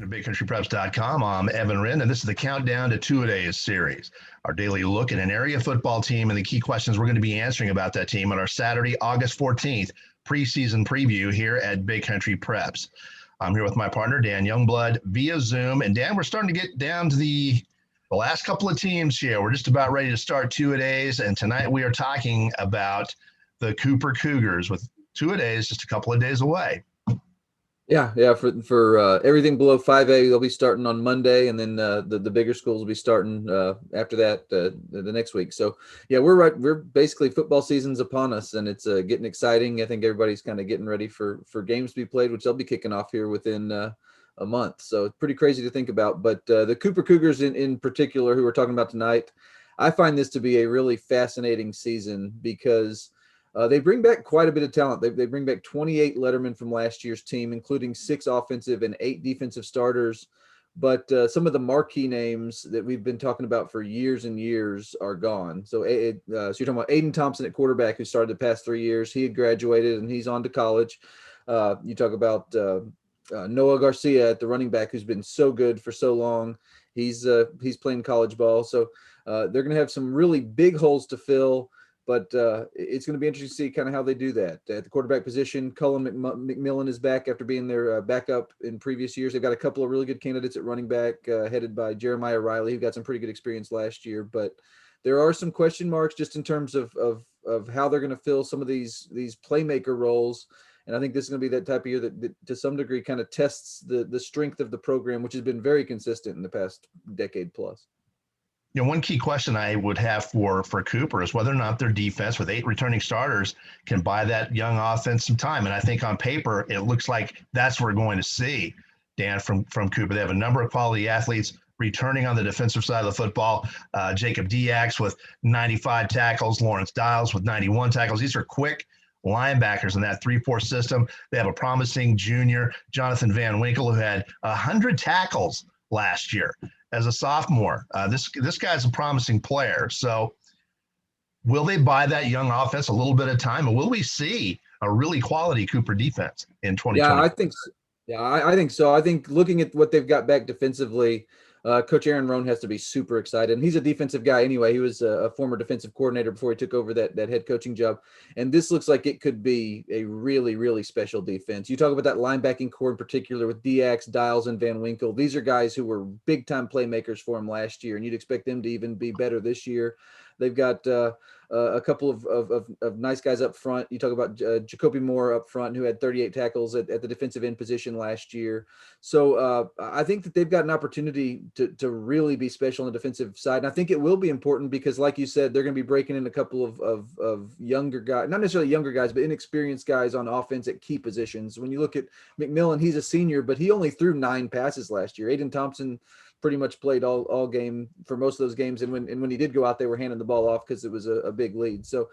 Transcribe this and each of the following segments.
to BigCountryPreps.com. I'm Evan Wren, and this is the Countdown to Two-A-Days series, our daily look at an area football team and the key questions we're going to be answering about that team on our Saturday, August 14th preseason preview here at Big Country Preps. I'm here with my partner, Dan Youngblood, via Zoom. And Dan, we're starting to get down to the last couple of teams here. We're just about ready to start Two-A-Days, and tonight we are talking about the Cooper Cougars with Two-A-Days just a couple of days away. Yeah. For everything below 5A, they'll be starting on Monday, and then the bigger schools will be starting after that the next week. So yeah, we're basically football season's upon us, and it's getting exciting. I think everybody's kind of getting ready for games to be played, which they'll be kicking off here within a month. So it's pretty crazy to think about. But the Cooper Cougars in particular, who we're talking about tonight, I find this to be a really fascinating season because they bring back quite a bit of talent. They bring back 28 lettermen from last year's team, including 6 offensive and 8 defensive starters. But some of the marquee names that we've been talking about for years and years are gone. So you're talking about Aiden Thompson at quarterback, who started the past 3 years. He had graduated and he's on to college. You talk about Noah Garcia at the running back, who's been so good for so long. He's playing college ball. So they're going to have some really big holes to fill. But it's going to be interesting to see kind of how they do that. At the quarterback position, Cullen McMillan is back after being their backup in previous years. They've got a couple of really good candidates at running back, headed by Jeremiah Riley, who got some pretty good experience last year. But there are some question marks just in terms of how they're going to fill some of these playmaker roles. And I think this is going to be that type of year that to some degree kind of tests the strength of the program, which has been very consistent in the past decade plus. You know, one key question I would have for Cooper is whether or not their defense with 8 returning starters can buy that young offense some time. And I think on paper, it looks like that's what we're going to see, Dan, from Cooper. They have a number of quality athletes returning on the defensive side of the football. Jacob Diax with 95 tackles, Lawrence Dials with 91 tackles. These are quick linebackers in that 3-4 system. They have a promising junior, Jonathan Van Winkle, who had 100 tackles last year as a sophomore. This guy's a promising player. So will they buy that young offense a little bit of time, and will we see a really quality Cooper defense in 2020? Yeah, I think so. I think so. I think looking at what they've got back defensively, Coach Aaron Rohn has to be super excited. And he's a defensive guy anyway. He was a former defensive coordinator before he took over that head coaching job. And this looks like it could be a really, really special defense. You talk about that linebacking core in particular with Diax, Dials, and Van Winkle. These are guys who were big-time playmakers for him last year, and you'd expect them to even be better this year. They've got a couple of nice guys up front. You talk about Jacoby Moore up front, who had 38 tackles at the defensive end position last year. So I think that they've got an opportunity to really be special on the defensive side. And I think it will be important because, like you said, they're going to be breaking in a couple of younger guys, not necessarily younger guys, but inexperienced guys on offense at key positions. When you look at McMillan, he's a senior, but he only threw 9 passes last year. Aiden Thompson pretty much played all game for most of those games. And when he did go out, they were handing the ball off because it was a big lead. So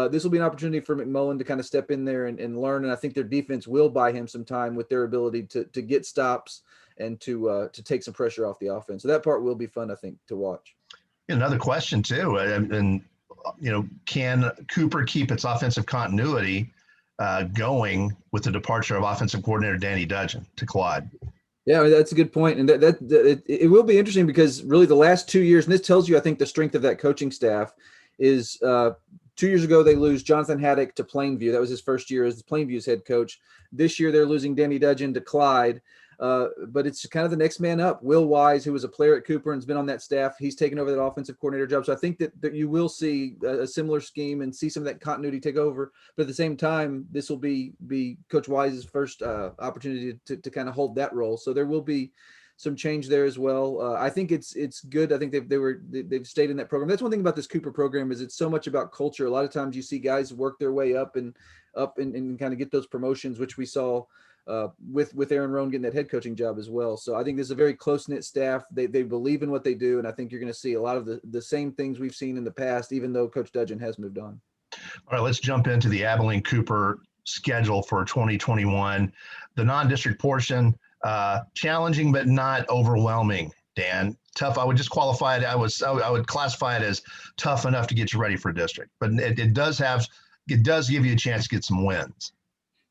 this will be an opportunity for McMullen to kind of step in there and learn. And I think their defense will buy him some time with their ability to get stops and to take some pressure off the offense. So that part will be fun, I think, to watch. Another question too, and can Cooper keep its offensive continuity going with the departure of offensive coordinator Danny Dudgeon to Quad? Yeah, I mean, that's a good point. And it will be interesting because really the last 2 years, and this tells you, I think, the strength of that coaching staff is 2 years ago, they lose Jonathan Haddock to Plainview. That was his first year as Plainview's head coach. This year, they're losing Danny Dudgeon to Clyde. But it's kind of the next man up. Will Wise, who was a player at Cooper and has been on that staff, he's taken over that offensive coordinator job. So I think that you will see a similar scheme and see some of that continuity take over. But at the same time, this will be Coach Wise's first opportunity to kind of hold that role. So there will be some change there as well. I think it's good. I think they've stayed in that program. That's one thing about this Cooper program is it's so much about culture. A lot of times you see guys work their way up and kind of get those promotions, which we saw with Aaron Rohn getting that head coaching job as well. So I think this is a very close-knit staff. They believe in what they do, and I think you're going to see a lot of the same things we've seen in the past, even though Coach Dudgeon has moved on. All right, let's jump into the Abilene Cooper schedule for 2021. The non-district portion, challenging but not overwhelming, Dan. Tough. I would just qualify it. I would classify it as tough enough to get you ready for district, but it does give you a chance to get some wins.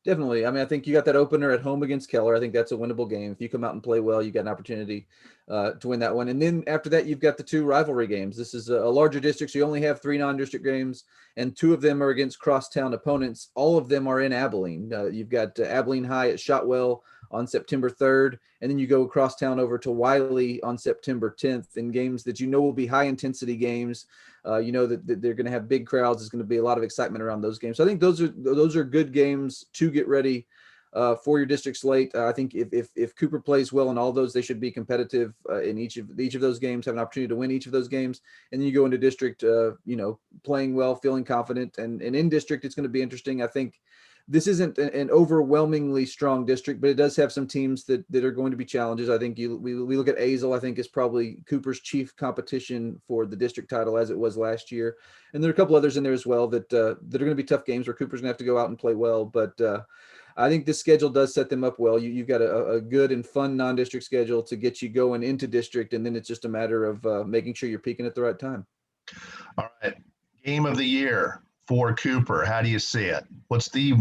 Definitely. I mean, I think you got that opener at home against Keller. I think that's a winnable game. If you come out and play well, you got an opportunity to win that one. And then after that, you've got the two rivalry games. This is a larger district, so you only have three non-district games, and two of them are against crosstown opponents. All of them are in Abilene. You've got Abilene High at Shotwell on September 3rd, and then you go across town over to Wiley on September 10th in games that will be high-intensity games. That they're going to have big crowds. There's going to be a lot of excitement around those games. So I think those are good games to get ready for your district slate. I think if Cooper plays well in all those, they should be competitive in each of those games, have an opportunity to win each of those games. And then you go into district, playing well, feeling confident, and in district, it's going to be interesting. I think this isn't an overwhelmingly strong district, but it does have some teams that are going to be challenges. I think we look at Azle, I think is probably Cooper's chief competition for the district title as it was last year. And there are a couple others in there as well that are going to be tough games where Cooper's going to have to go out and play well. But I think this schedule does set them up well. You've got a good and fun non-district schedule to get you going into district. And then it's just a matter of making sure you're peaking at the right time. All right. Game of the year for Cooper. How do you see it? What's the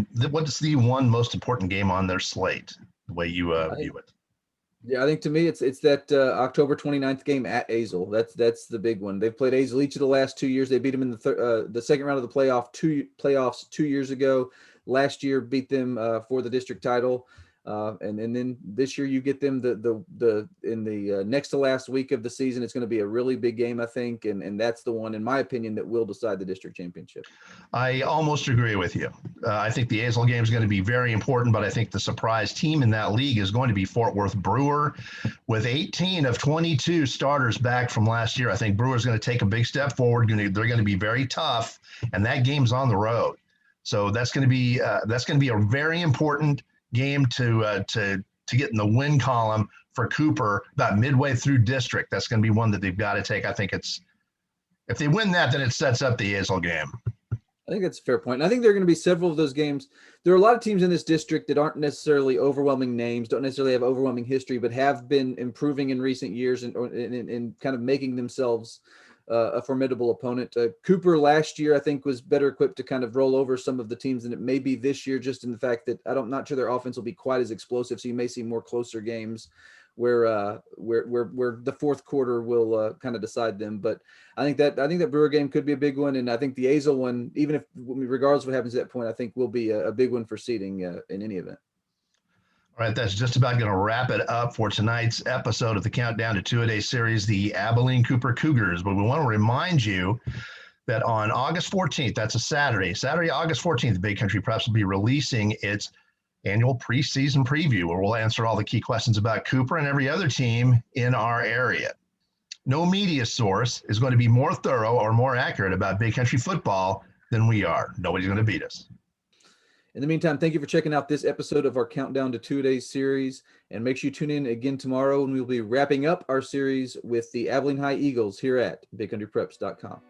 one most important game on their slate, the way you view it? Yeah, I think to me it's that October 29th game at Azle. That's the big one. They've played Azle each of the last 2 years. They beat them in the second round of the playoffs 2 years ago. Last year beat them for the district title. And then this year you get them in the next to last week of the season. It's going to be a really big game, I think, and that's the one, in my opinion, that will decide the district championship. I almost agree with you. I think the Azle game is going to be very important, but I think the surprise team in that league is going to be Fort Worth Brewer, with 18 of 22 starters back from last year. I think Brewer's going to take a big step forward. They're going to be very tough, and that game's on the road, so that's going to be a very important game to get in the win column for Cooper about midway through district. That's going to be one that they've got to take. I think if they win that, then it sets up the Azle game. I think that's a fair point. And I think there are going to be several of those games. There are a lot of teams in this district that aren't necessarily overwhelming names, don't necessarily have overwhelming history, but have been improving in recent years and kind of making themselves a formidable opponent. Cooper last year, I think, was better equipped to kind of roll over some of the teams than it may be this year, just in the fact that I'm not sure their offense will be quite as explosive. So you may see more closer games where the fourth quarter will kind of decide them. But I think that Brewer game could be a big one, and I think the Azle one, even if regardless of what happens at that point, I think will be a big one for seeding in any event. All right, that's just about going to wrap it up for tonight's episode of the Countdown to Two-A-Day series, the Abilene Cooper Cougars. But we want to remind you that on August 14th, that's a Saturday, August 14th, Big Country Preps will be releasing its annual preseason preview, where we'll answer all the key questions about Cooper and every other team in our area. No media source is going to be more thorough or more accurate about Big Country football than we are. Nobody's going to beat us. In the meantime, thank you for checking out this episode of our Countdown to Two-A-Day series, and make sure you tune in again tomorrow when we'll be wrapping up our series with the Abilene High Eagles here at BigCountryPreps.com.